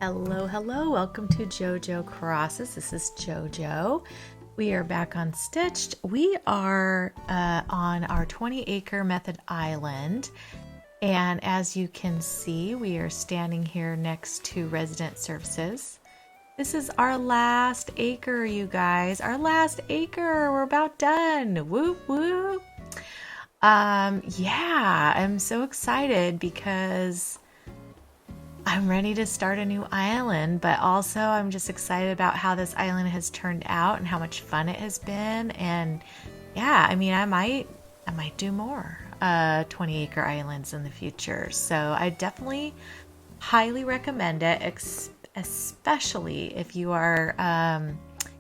Hello, hello. Welcome to JoJo Crosses. This is JoJo. We are back on Stitched. We are on our 20-acre method island. And as you can see, we are standing here next to resident services. This is our last acre, you guys. Our last acre. We're about done. Whoop, whoop. Yeah, I'm so excited because I'm ready to start a new island, but also I'm just excited about how this island has turned out and how much fun it has been. And yeah, I mean, I might do more 20-acre islands in the future. So I definitely highly recommend it, especially if you are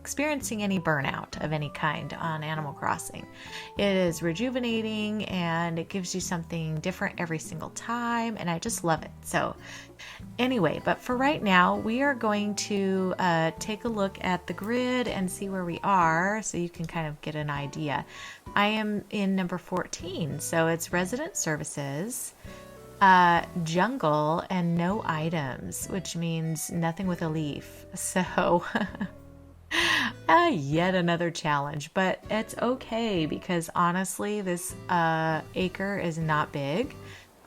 experiencing any burnout of any kind on Animal Crossing. It is rejuvenating and it gives you something different every single time, and I just love it. So anyway, but for right now, we are going to take a look at the grid and see where we are so you can kind of get an idea. I am in number 14, so it's resident services, jungle, and no items, which means nothing with a leaf. So yet another challenge, but it's okay because honestly, this acre is not big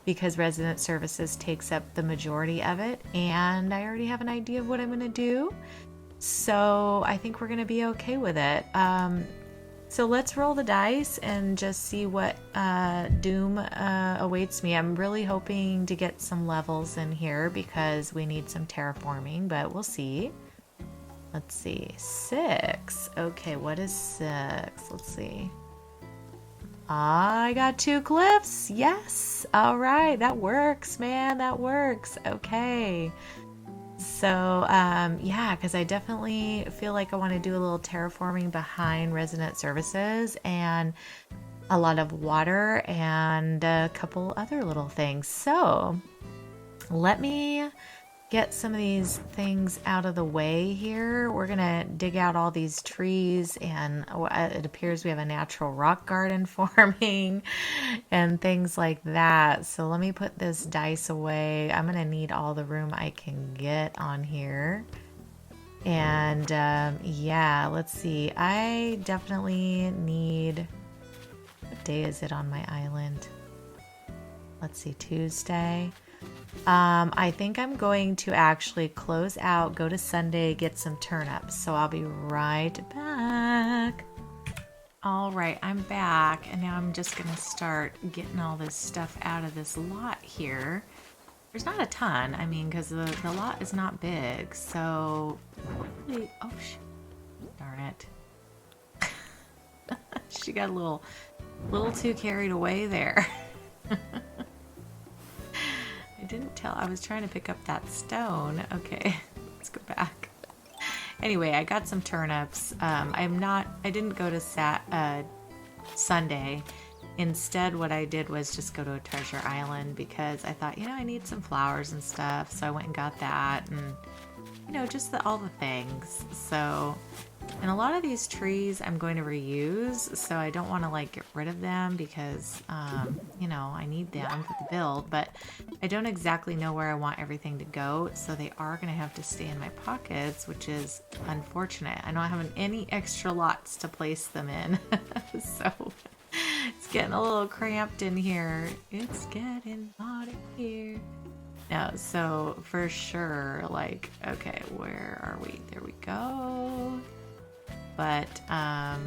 because resident services takes up the majority of it, and I already have an idea of what I'm going to do. So I think we're going to be okay with it. So let's roll the dice and just see what doom awaits me. I'm really hoping to get some levels in here because we need some terraforming, but we'll see. Let's see. 6. Okay, what is 6? Let's see. I got 2 cliffs. Yes. All right. That works, man. That works. Okay. So, yeah, because I definitely feel like I want to do a little terraforming behind resident services and a lot of water and a couple other little things. So let me get some of these things out of the way here. We're gonna dig out all these trees, and it appears we have a natural rock garden forming and things like that. So let me put this dice away. I'm gonna need all the room I can get on here. And yeah, let's see. I definitely need, what day is it on my island? Let's see, Tuesday. I think I'm going to actually close out, go to Sunday, get some turnips. So I'll be right back. All right, I'm back, and now I'm just gonna start getting all this stuff out of this lot here. There's not a ton, I mean, because the lot is not big. So hopefully, oh darn it. She got a little too carried away there. I didn't tell. I was trying to pick up that stone. Okay, let's go back. Anyway, I got some turnips. I didn't go to Sunday. Instead, what I did was just go to a treasure island because I thought, I need some flowers and stuff. So I went and got that, and just all the things. So, and a lot of these trees I'm going to reuse, so I don't want to get rid of them because I need them for the build, but I don't exactly know where I want everything to go, so they are going to have to stay in my pockets, which is unfortunate. I don't have any extra lots to place them in. So it's getting a little cramped in here. It's getting hot in here. No, so for sure, okay, where are we? There we go. But, yeah,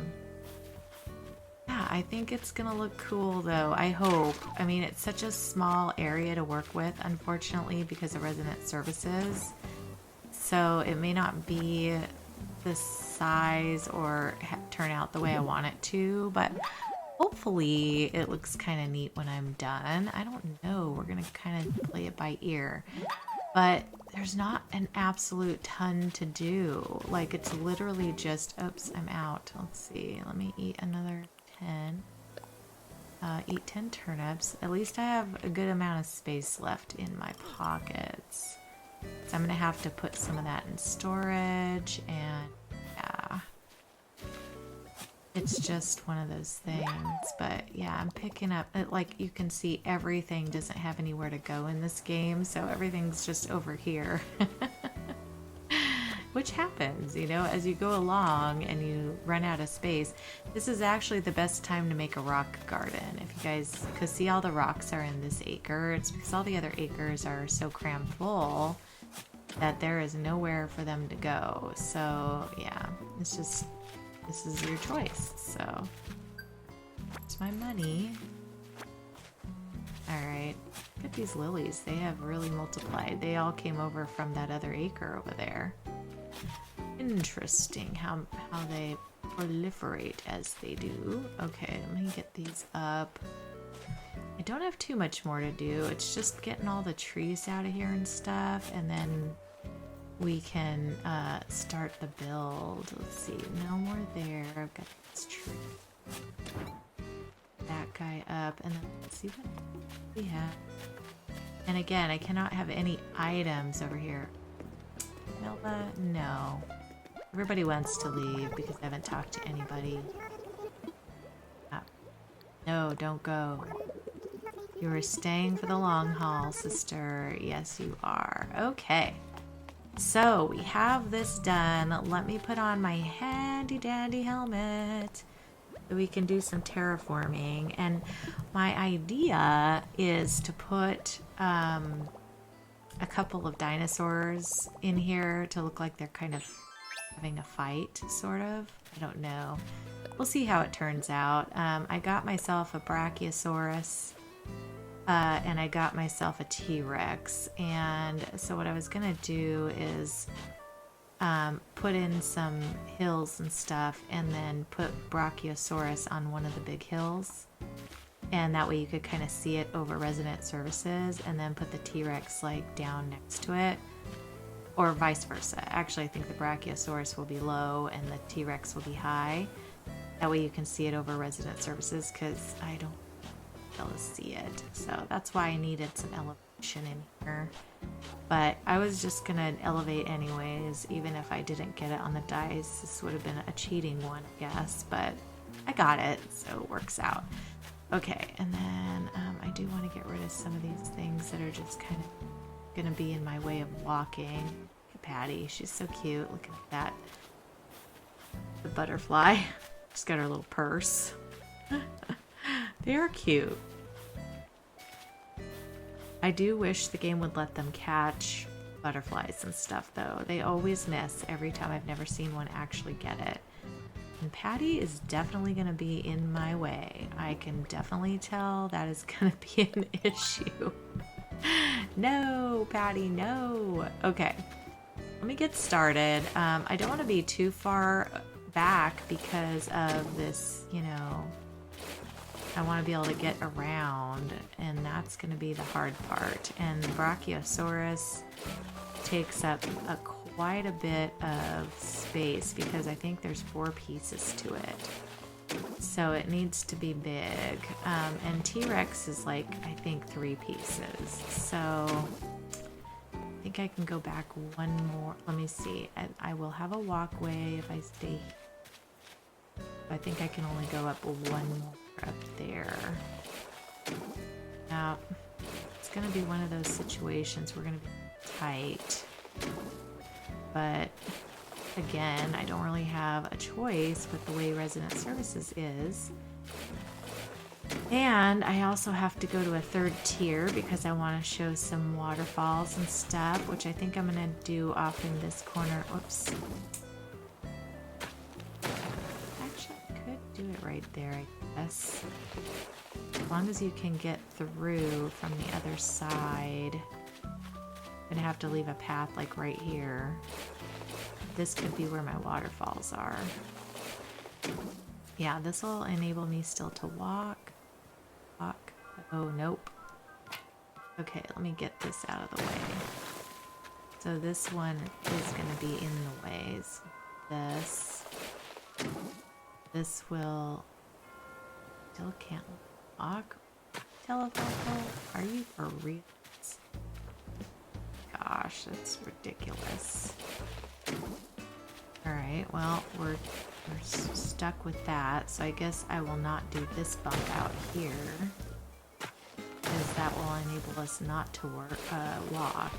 I think it's gonna look cool, though. I hope. I mean, it's such a small area to work with, unfortunately, because of resident services. So it may not be the size or turn out the way I want it to, but hopefully it looks kind of neat when I'm done. I don't know. We're going to kind of play it by ear. But there's not an absolute ton to do. It's literally just, oops, I'm out. Let's see. Let me eat another 10. Eat 10 turnips. At least I have a good amount of space left in my pockets. So I'm going to have to put some of that in storage, and yeah. It's just one of those things, but yeah, I'm picking up, you can see everything doesn't have anywhere to go in this game, so everything's just over here. which happens, you know, as you go along and you run out of space. This is actually the best time to make a rock garden. If you guys, because see, all the rocks are in this acre. It's because all the other acres are so crammed full that there is nowhere for them to go. So yeah, it's just, this is your choice. So it's my money. All right, look at these lilies. They have really multiplied. They all came over from that other acre over there. Interesting how they proliferate as they do. Okay, let me get these up. I don't have too much more to do. It's just getting all the trees out of here and stuff, and then we can start the build. Let's see, no more there. I've got this tree. That guy up, and then let's see what we have. And again, I cannot have any items over here. Melba, no. Everybody wants to leave because I haven't talked to anybody. No, don't go. You are staying for the long haul, sister. Yes, you are. Okay. So we have this done. Let me put on my handy dandy helmet so we can do some terraforming. And my idea is to put a couple of dinosaurs in here to look like they're kind of having a fight, sort of. I don't know. We'll see how it turns out. I got myself a Brachiosaurus and I got myself a T-Rex. And so what I was gonna do is put in some hills and stuff and then put Brachiosaurus on one of the big hills. And that way you could kind of see it over resident services, and then put the T-Rex like down next to it. Or vice versa. Actually, I think the Brachiosaurus will be low and the T-Rex will be high. That way you can see it over resident services, because I don't be able to see it. So that's why I needed some elevation in here. But I was just going to elevate anyways, even if I didn't get it on the dice. This would have been a cheating one, I guess. But I got it, so it works out. Okay, and then I do want to get rid of some of these things that are just kind of gonna be in my way of walking. Look at Patty, she's so cute. Look at that. The butterfly. She's got her little purse. They are cute. I do wish the game would let them catch butterflies and stuff though. They always miss every time. I've never seen one actually get it. And Patty is definitely going to be in my way. I can definitely tell that is going to be an issue. No, Patty, no. Okay, let me get started. I don't want to be too far back because of this, you know, I want to be able to get around, and that's going to be the hard part. And the Brachiosaurus takes up quite a bit of space because I think there's 4 pieces to it. So it needs to be big. And T-Rex is like, I think 3 pieces. So I think I can go back one more. Let me see. I will have a walkway if I stay. I think I can only go up one more up there. Now, it's going to be one of those situations we're going to be tight. But again, I don't really have a choice with the way resident services is. And I also have to go to a 3rd tier because I want to show some waterfalls and stuff, which I think I'm going to do off in this corner. Oops. Actually, I could do it right there, I guess. As long as you can get through from the other side. I'm gonna have to leave a path like right here. This could be where my waterfalls are. Yeah, this will enable me still to walk. Oh, nope. Okay, let me get this out of the way. So this one is gonna be in the ways. This will still can't walk. Telephone, are you for real? Gosh, that's ridiculous. Alright, well, we're stuck with that, so I guess I will not do this bump out here, because that will enable us not to walk.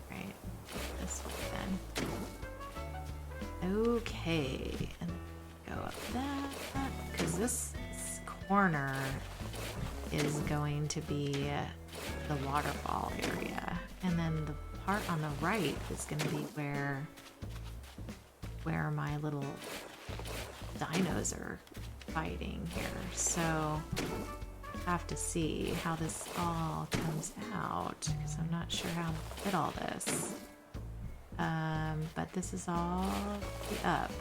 Right, this way then. Okay, and go up that, because this corner is going to be the waterfall area, and then the part on the right is going to be where my little dinos are fighting here. So I have to see how this all comes out, because I'm not sure how to fit all this. But this is all the up.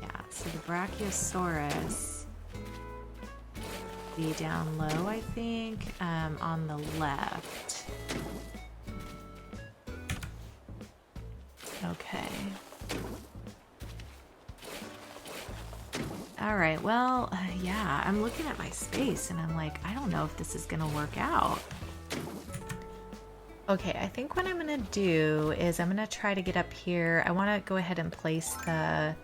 Yeah, so the Brachiosaurus be down low, I think, on the left. Okay. All right, well, yeah, I'm looking at my space and I'm like, I don't know if this is gonna work out. Okay, I think what I'm gonna do is I'm gonna try to get up here. I wanna go ahead and place the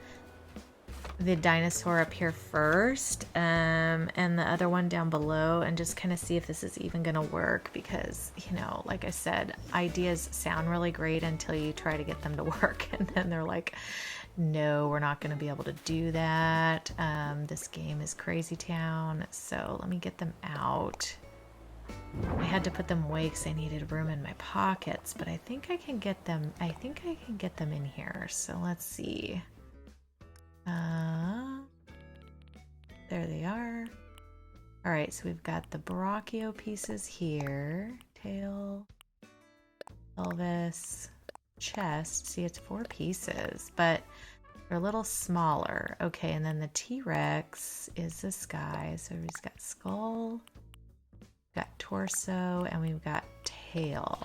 dinosaur up here first, and the other one down below, and just kind of see if this is even gonna work, because, you know, like I said, ideas sound really great until you try to get them to work, and then they're like, no, we're not gonna be able to do that. This game is crazy town, so let me get them out. I had to put them away because I needed room in my pockets, but I think I can get them. I think I can get them in here. So let's see. There they are. All right, so we've got the brachio pieces here. Tail, pelvis, chest. See, it's 4 pieces, but they're a little smaller. Okay, and then the T-Rex is this guy. So he's got skull, got torso, and we've got tail.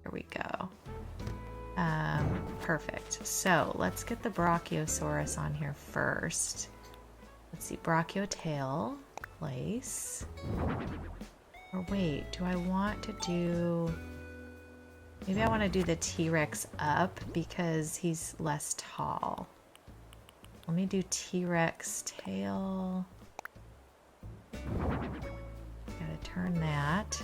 Here we go. Perfect. So let's get the Brachiosaurus on here first. Let's see, brachio tail, place. Or wait, do I want to do... Maybe I want to do the T-Rex up because he's less tall. Let me do T-Rex tail. Gotta turn that.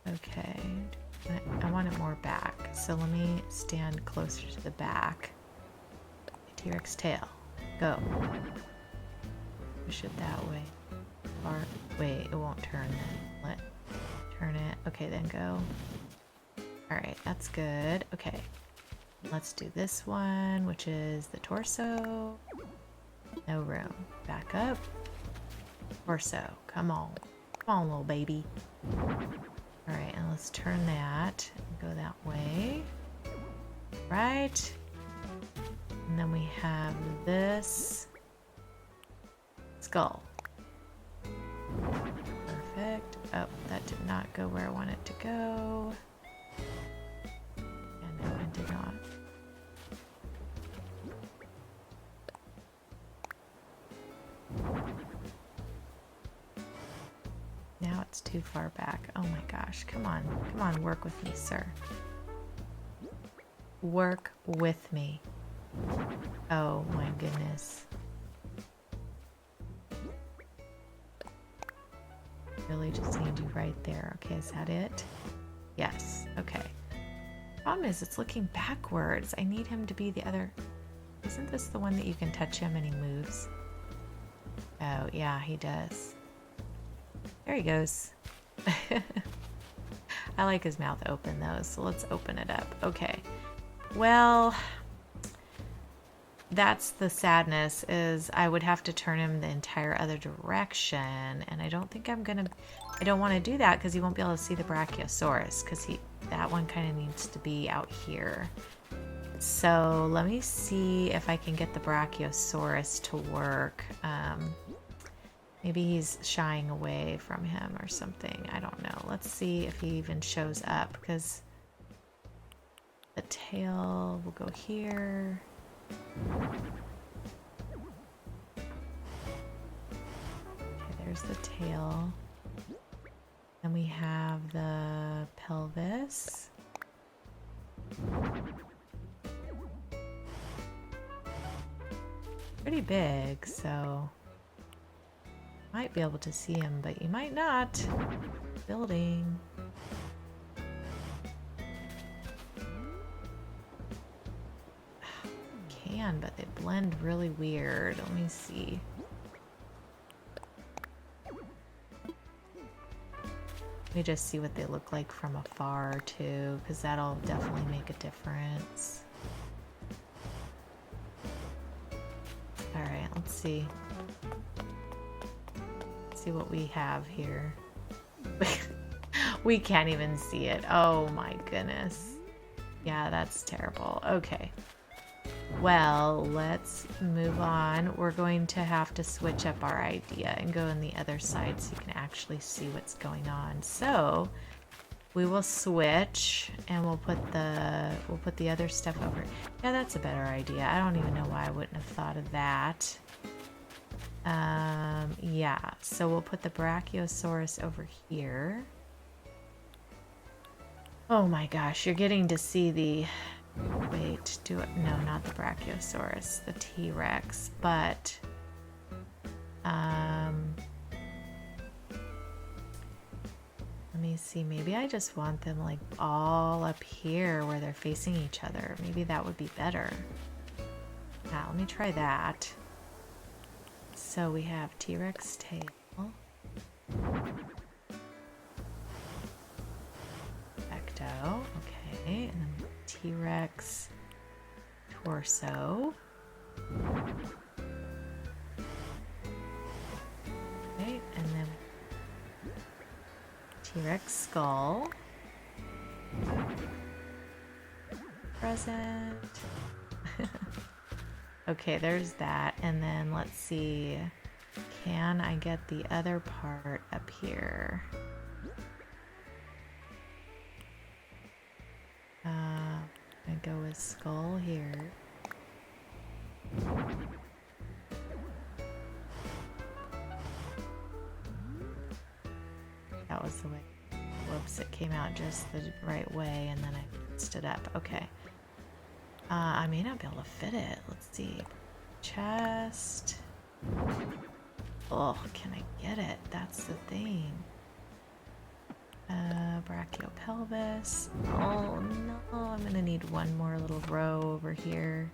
Okay. I want it more back, so let me stand closer to the back. T-Rex tail. Go. Push it that way. Or wait, it won't turn then. Turn it. Okay, then go. Alright, that's good. Okay. Let's do this one, which is the torso. No room. Back up. Torso. Come on. Come on, little baby. Alright, and let's turn that and go that way. Right. And then we have this skull. Perfect. Oh, that did not go where I want it to go. And no, it did not. Now it's too far back. Oh my gosh. Come on. Come on, work with me, sir. Work with me. Oh my goodness. Really just need you right there. Okay, is that it? Yes. Okay. Problem is, it's looking backwards. I need him to be the other... Isn't this the one that you can touch him and he moves? Oh, yeah, he does. There he goes. I like his mouth open though, so let's open it up. Okay. Well, that's the sadness, is I would have to turn him the entire other direction, and I don't think I don't want to do that because he won't be able to see the Brachiosaurus, because that one kind of needs to be out here. So let me see if I can get the Brachiosaurus to work. Maybe he's shying away from him or something. I don't know. Let's see if he even shows up, because the tail will go here. Okay, there's the tail. Then we have the pelvis. pretty big, so might be able to see him, but you might not. Building. Can, but they blend really weird. Let me see. Let me just see what they look like from afar too, because that'll definitely make a difference. Alright, let's see. Let's see what we have here. We can't even see it. Oh my goodness. Yeah, that's terrible. Okay. Well, let's move on. We're going to have to switch up our idea and go on the other side so you can actually see what's going on. So we will switch and we'll put the other stuff over. Yeah, that's a better idea. I don't even know why I wouldn't have thought of that. Yeah, so we'll put the Brachiosaurus over here. Oh my gosh, you're getting to see the... Wait, do it? No, not the Brachiosaurus, the T-Rex, but let me see, maybe I just want them like all up here where they're facing each other. Maybe that would be better. Now, let me try that. So we have T-Rex tail. Ecto, okay, and then T-Rex torso. Okay, and then T-Rex skull. Present. Okay, there's that. And then let's see. Can I get the other part up here? I go with skull here. That was the way. Whoops, it came out just the right way and then I mixed it up. Okay. I may not be able to fit it. Let's see. Chest. Oh, can I get it? That's the thing. Brachiopelvis. Oh no, I'm gonna need one more little row over here.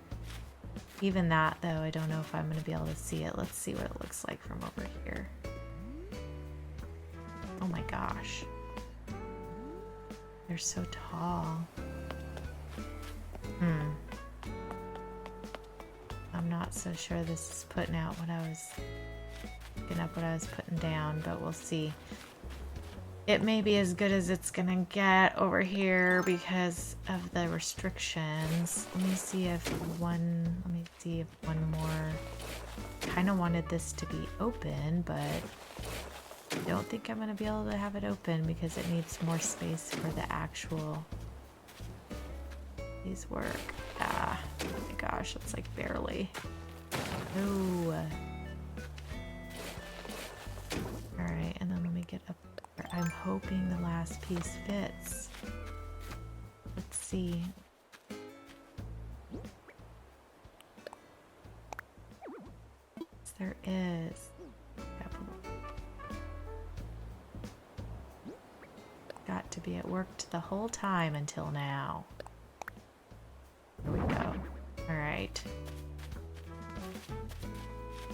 Even that though, I don't know if I'm gonna be able to see it. Let's see what it looks like from over here. Oh my gosh. They're so tall. I'm not so sure this is putting out what I was picking up what I was putting down, but we'll see. It may be as good as it's gonna get over here because of the restrictions. Let me see if one more. Kind of wanted this to be open, but I don't think I'm gonna be able to have it open because it needs more space for the actual these work. Ah, oh my gosh, it's like barely. No. Alright, and then let me get up there. I'm hoping the last piece fits. Let's see. Yes, there is. Got to be. It worked the whole time until now. Here we go. Alright.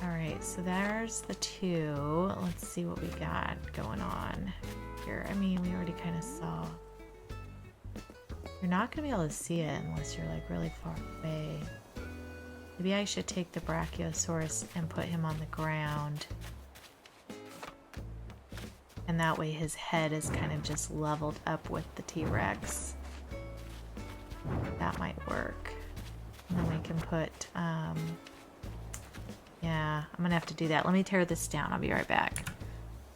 Alright, so there's the two. Let's see what we got going on here. I mean, we already kind of saw. You're not going to be able to see it unless you're like really far away. Maybe I should take the Brachiosaurus and put him on the ground. And that way his head is kind of just leveled up with the T-Rex. That might work. And then we can put, yeah, I'm gonna have to do that. Let me tear this down. I'll be right back.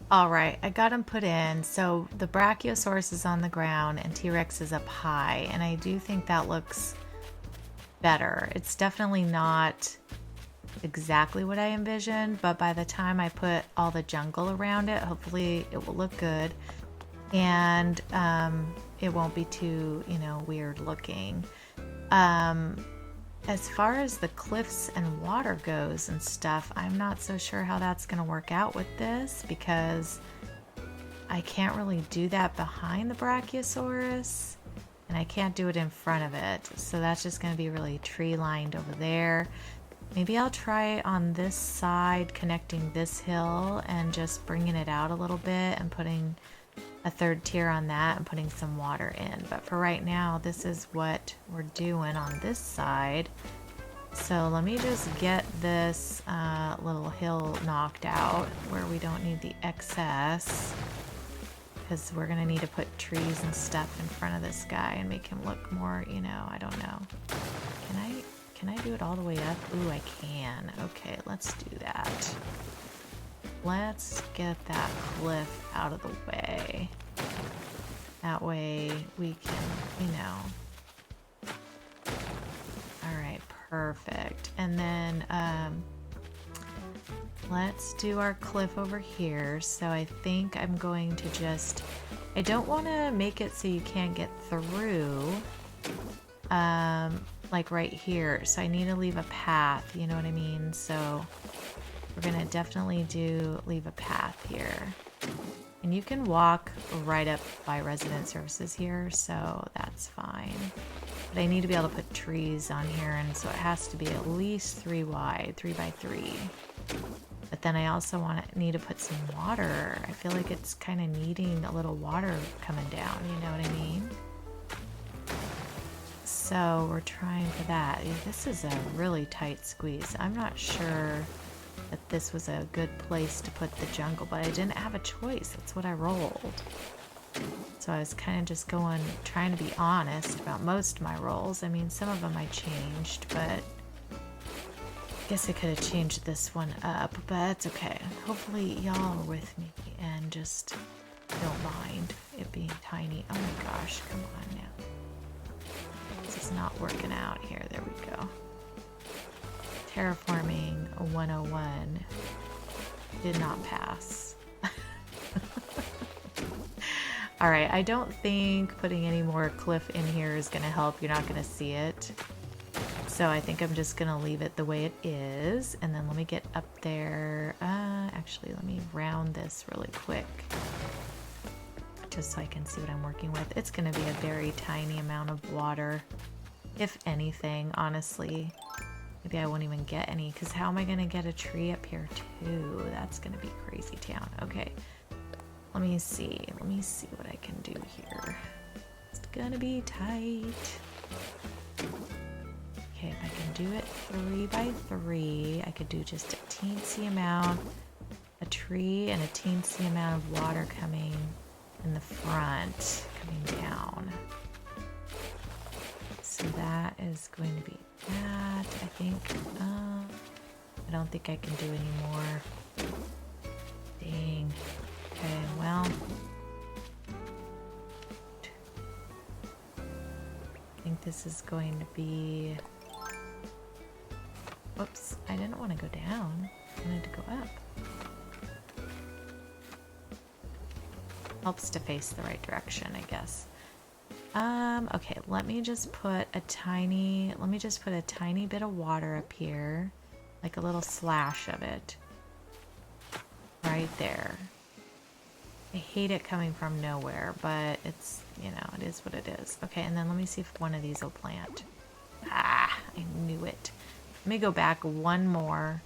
All right, I got them put in. So the Brachiosaurus is on the ground and T-Rex is up high. And I do think that looks better. It's definitely not exactly what I envisioned, but by the time I put all the jungle around it, hopefully it will look good. And it won't be too, weird looking. as far as the cliffs and water goes and stuff, I'm not so sure how that's going to work out with this because I can't really do that behind the Brachiosaurus and I can't do it in front of it. So that's just going to be really tree lined over there. Maybe I'll try on this side connecting this hill and just bringing it out a little bit and putting a third tier on that and putting some water in. But for right now, this is what we're doing on this side. So let me just get this little hill knocked out where we don't need the excess, because we're gonna need to put trees and stuff in front of this guy and make him look more, you know, I don't know. Can I do it all the way up? Ooh, I can. Okay, let's do that. Let's get that cliff out of the way. That way we can, you know. Alright, perfect. And then let's do our cliff over here. So I think I'm going to just, I don't want to make it so you can't get through. Like right here. So I need to leave a path, you know what I mean? So we're gonna definitely leave a path here. And you can walk right up by resident services here, so that's fine. But I need to be able to put trees on here, and so it has to be at least 3 wide, 3 by 3. But then I also need to put some water. I feel like it's kind of needing a little water coming down, you know what I mean? So we're trying for that. This is a really tight squeeze. I'm not sure that this was a good place to put the jungle, but I didn't have a choice. That's what I rolled. So I was kind of just trying to be honest about most of my rolls. I mean, some of them I changed, but I guess I could have changed this one up, but that's okay. Hopefully y'all are with me and just don't mind it being tiny. Oh my gosh, come on now. This is not working out here. There we go. Terraforming 101 did not pass. Alright, I don't think putting any more cliff in here is going to help. You're not going to see it. So I think I'm just going to leave it the way it is. And then let me get up there. Actually, let me round this really quick, just so I can see what I'm working with. It's going to be a very tiny amount of water, if anything, honestly. Maybe I won't even get any, because how am I going to get a tree up here too? That's going to be crazy town. Okay, let me see what I can do here. It's going to be tight. Okay, if I can do it 3 by 3, I could do just a teensy amount, a tree and a teensy amount of water coming in the front, coming down. So that is going to be that. I think, I don't think I can do any more. Dang. Okay, well. I think this is going to be, whoops, I didn't want to go down. I wanted to go up. Helps to face the right direction, I guess. Okay, let me just put a tiny bit of water up here, like a little slash of it, right there. I hate it coming from nowhere, but it's, you know, it is what it is. Okay, and then let me see if one of these will plant. Ah, I knew it. Let me go back one more,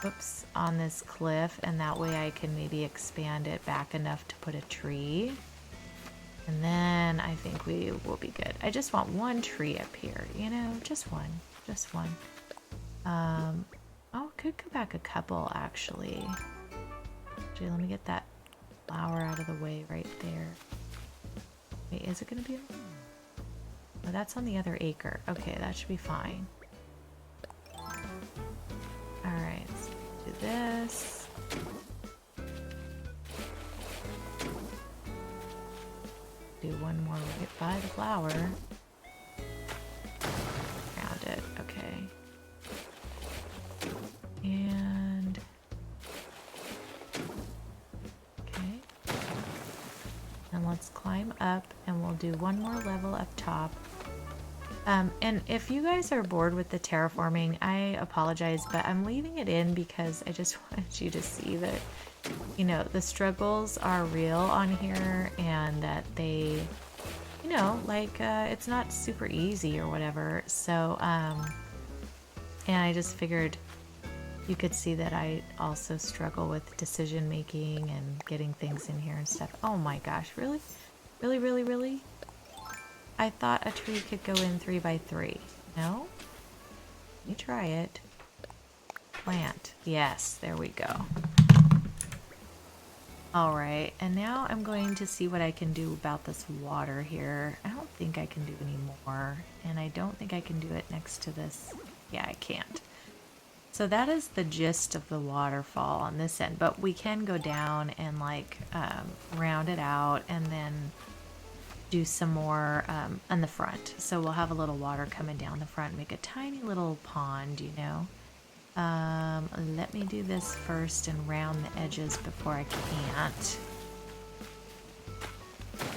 oops, on this cliff, and that way I can maybe expand it back enough to put a tree. And then I think we will be good. I just want one tree up here, you know, just one. Oh, could go back a couple, actually. Actually, let me get that flower out of the way right there. Wait, is it going to be? Oh, that's on the other acre. Okay, that should be fine. Alright, so do this. Do one more right by the flower. Found it, okay. And okay. And let's climb up and we'll do one more level up top. And if you guys are bored with the terraforming, I apologize, but I'm leaving it in because I just wanted you to see that, you know, the struggles are real on here and that they, you know, like, it's not super easy or whatever. So, and I just figured you could see that I also struggle with decision making and getting things in here and stuff. Oh my gosh, really? Really, really, really? I thought a tree could go in 3 by 3. No? You try it. Plant. Yes, there we go. Alright, and now I'm going to see what I can do about this water here. I don't think I can do any more, and I don't think I can do it next to this. Yeah, I can't. So that is the gist of the waterfall on this end, but we can go down and like round it out and then do some more on the front. So we'll have a little water coming down the front, make a tiny little pond, you know. Let me do this first and round the edges before I can't.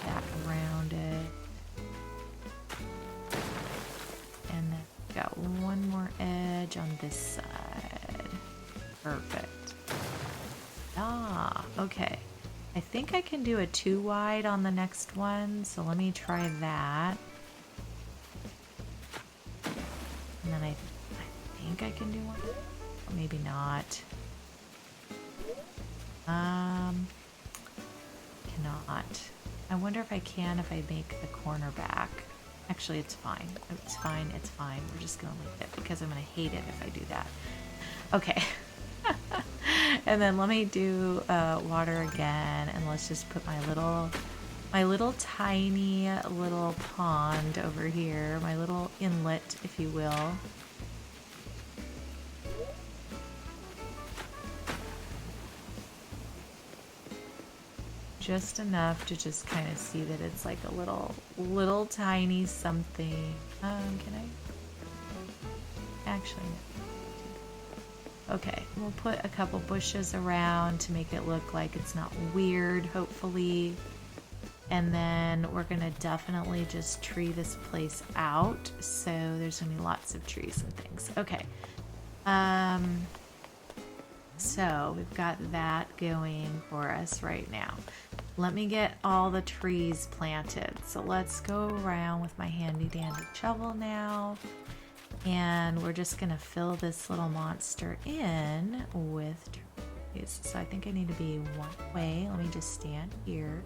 That rounded. And then got one more edge on this side. Perfect. Ah, okay. I think I can do a 2 wide on the next one, so let me try that. And then I think I can do one. Or maybe not. Cannot. I wonder if I can if I make the corner back. Actually, it's fine. It's fine. It's fine. We're just going to leave it because I'm going to hate it if I do that. Okay. And then let me do water again, and let's just put my little tiny little pond over here, my little inlet, if you will. Just enough to just kind of see that it's like a little tiny something. Can I? Actually, no. Okay, we'll put a couple bushes around to make it look like it's not weird, hopefully. And then we're gonna definitely just tree this place out. So there's gonna be lots of trees and things. Okay. So we've got that going for us right now. Let me get all the trees planted. So let's go around with my handy dandy shovel now. And we're just gonna fill this little monster in with trees. So I think I need to be one way. Let me just stand here.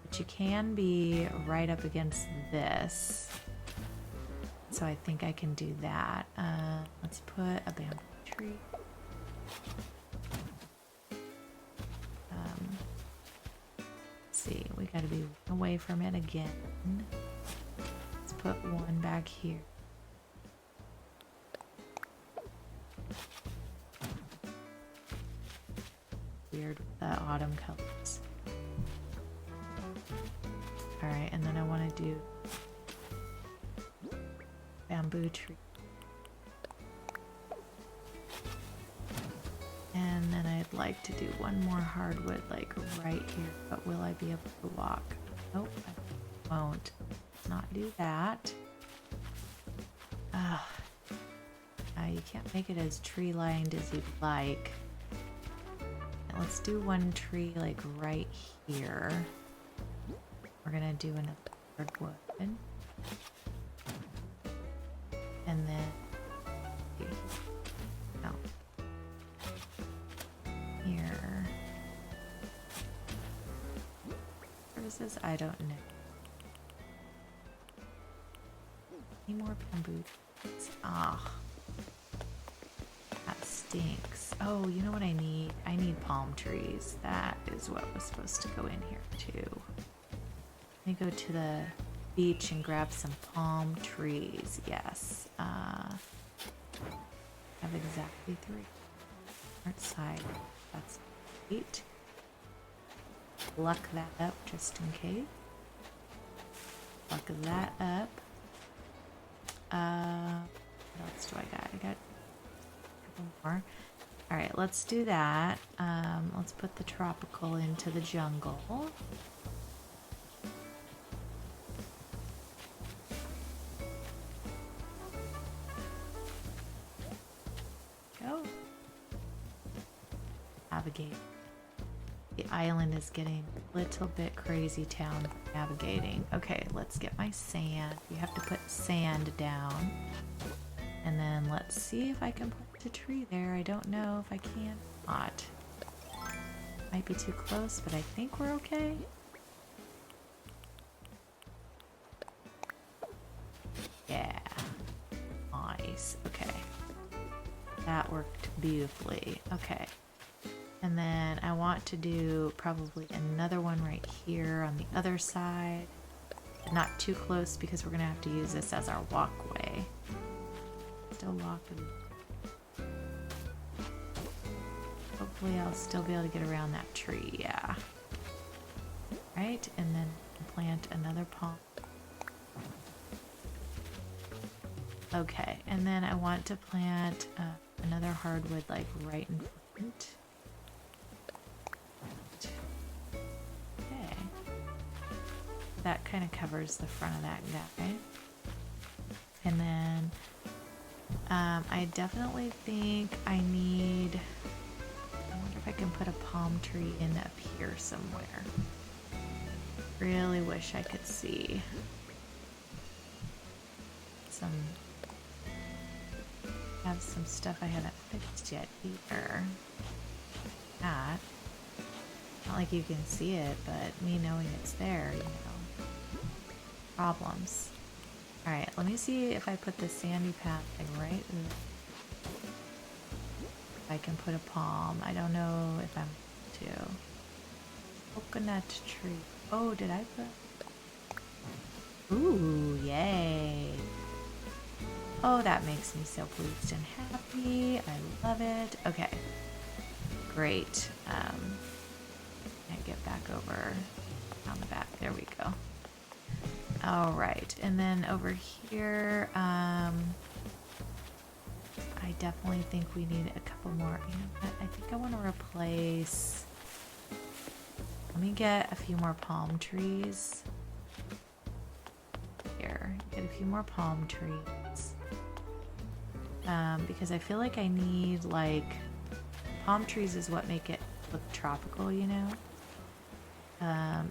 But you can be right up against this. So I think I can do that. Let's put a bamboo tree. Let's see, we gotta be away from it again. Let's put one back here. Weird with the autumn colors. Alright, and then I want to do bamboo tree. And then I'd like to do one more hardwood like right here, but will I be able to walk? Nope, I won't. Let's not do that. You can't make it as tree lined as you'd like. And let's do one tree like right here. We're gonna do another hardwood. And then here. Where is this? I don't know. Any more bamboo? Ah, that stinks. Oh, you know what I need? I need palm trees. That is what was supposed to go in here too. Let me go to the beach and grab some palm trees. Yes. I have exactly 3. North side. That's 8. Luck that up just in case. Luck that up. What else do I got? I got a couple more. Alright, let's do that. Let's put the tropical into the jungle. navigate. The island is getting a little bit crazy town navigating. Okay, let's get my sand. You have to put sand down. And then let's see if I can put a tree there. I don't know if I can or not. Might be too close, but I think we're okay. Yeah. Nice. Okay. That worked beautifully. Okay. And then I want to do probably another one right here on the other side. But not too close because we're going to have to use this as our walkway. Still walking. Hopefully I'll still be able to get around that tree. Yeah. Right, and then plant another palm. Okay, and then I want to plant another hardwood like right in front. Okay. That kind of covers the front of that guy. And then I definitely think I need, I wonder if I can put a palm tree in up here somewhere. Really wish I could see have some stuff I haven't fixed yet either. Not like you can see it, but me knowing it's there, you know. Problems. Alright, let me see if I put the sandy path thing right in. If I can put a palm. I don't know if I'm to. Coconut tree. Oh, did I put? Ooh, yay. Oh, that makes me so pleased and happy. I love it. Okay. Great. I get back over on the back. There we go. All right. And then over here, I definitely think we need a couple more. You know what? I think I want to replace. Let me get a few more palm trees. Here, get a few more palm trees. Because I feel like I need, like, palm trees is what make it look tropical, you know?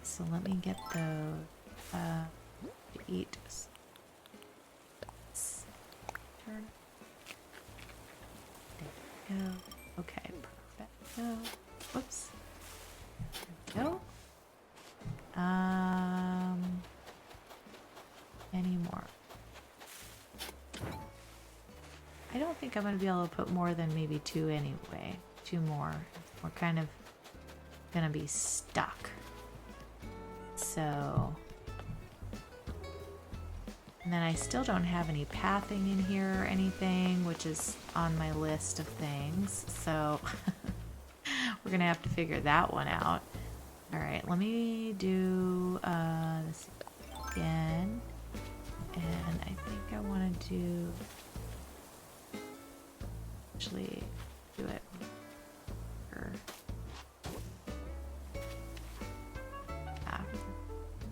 So let me get those to eat. Turn. There we go. Okay, perfect. Whoops. There we go. Any more? I don't think I'm going to be able to put more than maybe two anyway. Two more. We're kind of going to be stuck. So, and then I still don't have any pathing in here or anything, which is on my list of things. So we're going to have to figure that one out. All right, let me do this again. And I think I want to do, actually do it here.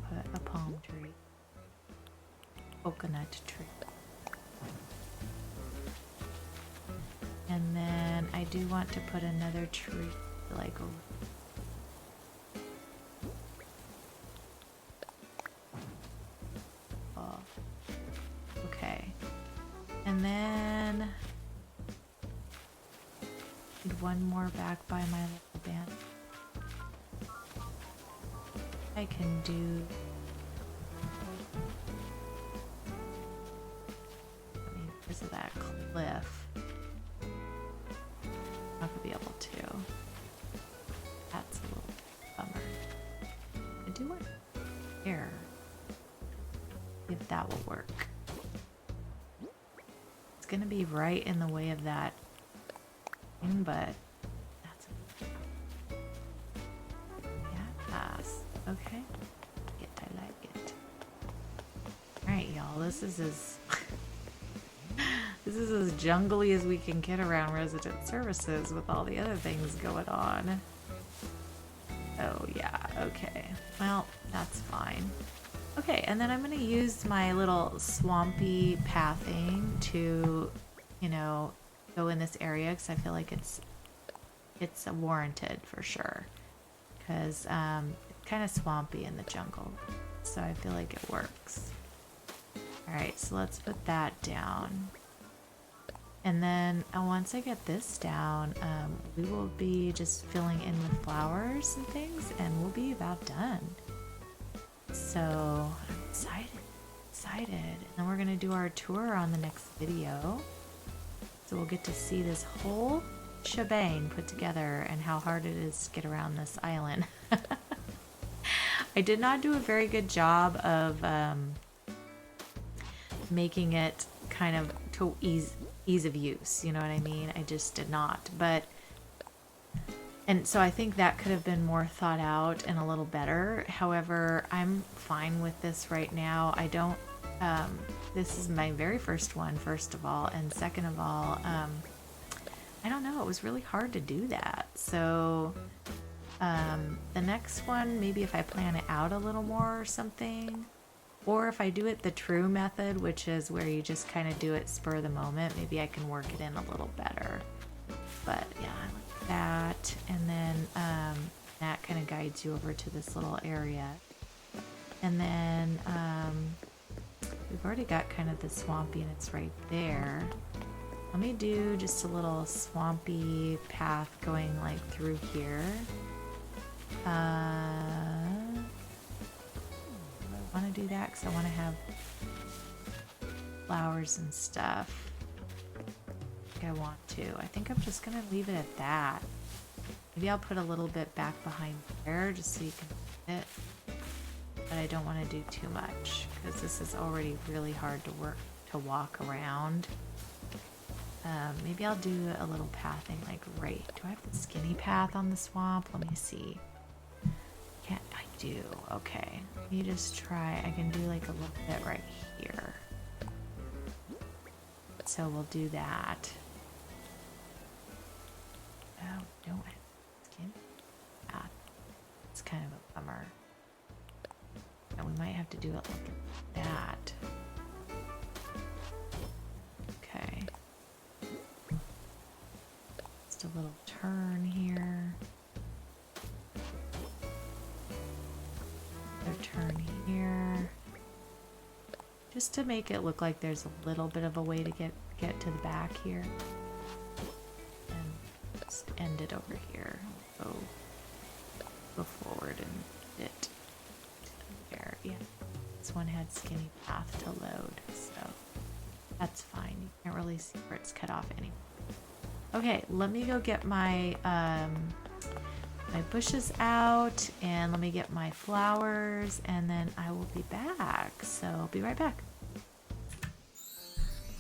Put a palm tree, coconut tree. And then I do want to put another tree like over. And then one more back by my little band. I can do. I mean, because of that cliff, I'm not gonna be able to. That's a little bummer. I do want here. If that will work. Gonna be right in the way of that thing, but that's yes. Okay. I like it. Alright, y'all, this is as this is as jungly as we can get around resident services with all the other things going on. Oh yeah, okay. Well, that's fine. Okay, and then I'm going to use my little swampy pathing to, you know, go in this area because I feel like it's it's warranted for sure. Because it's kind of swampy in the jungle. So I feel like it works. Alright, so let's put that down. And then once I get this down, we will be just filling in with flowers and things, and we'll be about done. So I'm excited. And then we're gonna do our tour on the next video. So we'll get to see this whole shebang put together and how hard it is to get around this island. I did not do a very good job of making it kind of to ease of use, you know what I mean? I just did not. And so I think that could have been more thought out and a little better. However, I'm fine with this right now. I don't, this is my very first one, first of all, and second of all, I don't know, it was really hard to do that. So the next one, maybe if I plan it out a little more or something, or if I do it the true method, which is where you just kind of do it spur of the moment, maybe I can work it in a little better. But yeah, I like that. And then that kind of guides you over to this little area. And then we've already got kind of the swampy, and it's right there. Let me do just a little swampy path going like through here. I want to do that because I want to have flowers and stuff. I want to. I think I'm just going to leave it at that. Maybe I'll put a little bit back behind there just so you can see it. But I don't want to do too much because this is already really hard to walk around. Maybe I'll do a little pathing like right. Do I have the skinny path on the swamp? Let me see. I do. Okay. Let me just try. I can do like a little bit right here. So we'll do that. Oh, don't have skin path. It's kind of a bummer. And we might have to do it like that. Okay. Just a little turn here. Another turn here. Just to make it look like there's a little bit of a way to get to the back here. And just end it over here. Go forward and it there. Yeah. This one had skinny path to load, so that's fine. You can't really see where it's cut off anymore. Okay, let me go get my my bushes out, and let me get my flowers, and then I will be back. So I'll be right back.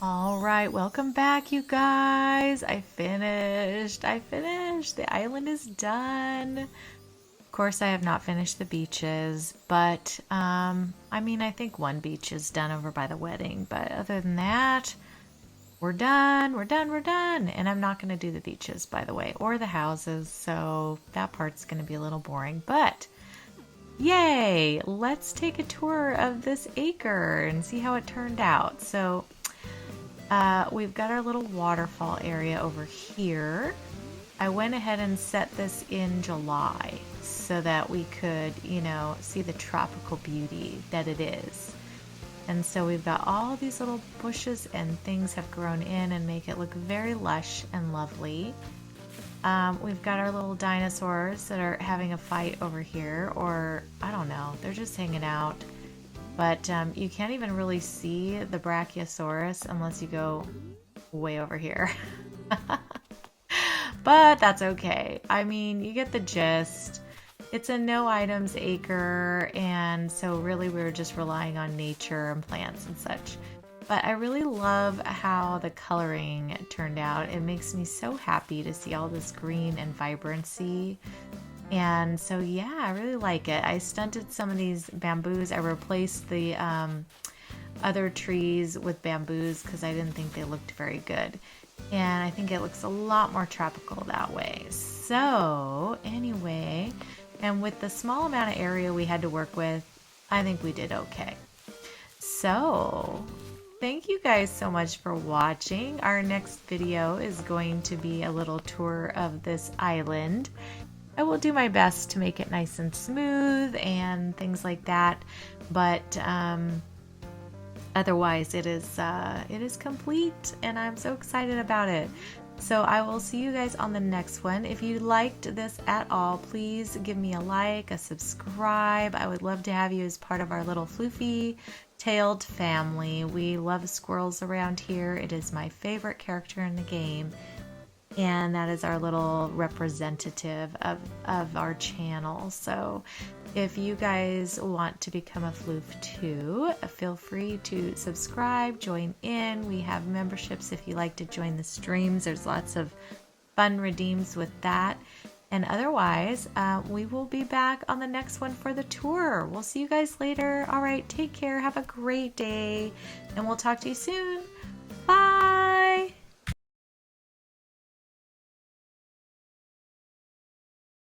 All right, welcome back, you guys. I finished. The island is done. Of course, I have not finished the beaches, but I mean, I think one beach is done over by the wedding, but other than that, we're done. And I'm not going to do the beaches, by the way, or the houses, so that part's going to be a little boring, but yay! Let's take a tour of this acre and see how it turned out. So we've got our little waterfall area over here. I went ahead and set this in July so that we could, you know, see the tropical beauty that it is. And so we've got all these little bushes and things have grown in and make it look very lush and lovely. We've got our little dinosaurs that are having a fight over here, or I don't know, they're just hanging out. But you can't even really see the Brachiosaurus unless you go way over here. But that's okay. I mean, you get the gist. It's a no items acre, and so really we were just relying on nature and plants and such. But I really love how the coloring turned out. It makes me so happy to see all this green and vibrancy. And so yeah, I really like it. I stunted some of these bamboos. I replaced the other trees with bamboos because I didn't think they looked very good. And I think it looks a lot more tropical that way. So anyway, and with the small amount of area we had to work with, I think we did okay. So thank you guys so much for watching. Our next video is going to be a little tour of this island. I will do my best to make it nice and smooth and things like that, but otherwise it is complete and I'm so excited about it. So I will see you guys on the next one. If you liked this at all, please give me a like, a subscribe. I would love to have you as part of our little floofy tailed family. We love squirrels around here. It is my favorite character in the game. And that is our little representative of our channel. So if you guys want to become a floof too, feel free to subscribe, join in. We have memberships if you like to join the streams. There's lots of fun redeems with that. And otherwise, we will be back on the next one for the tour. We'll see you guys later. All right, take care. Have a great day. And we'll talk to you soon.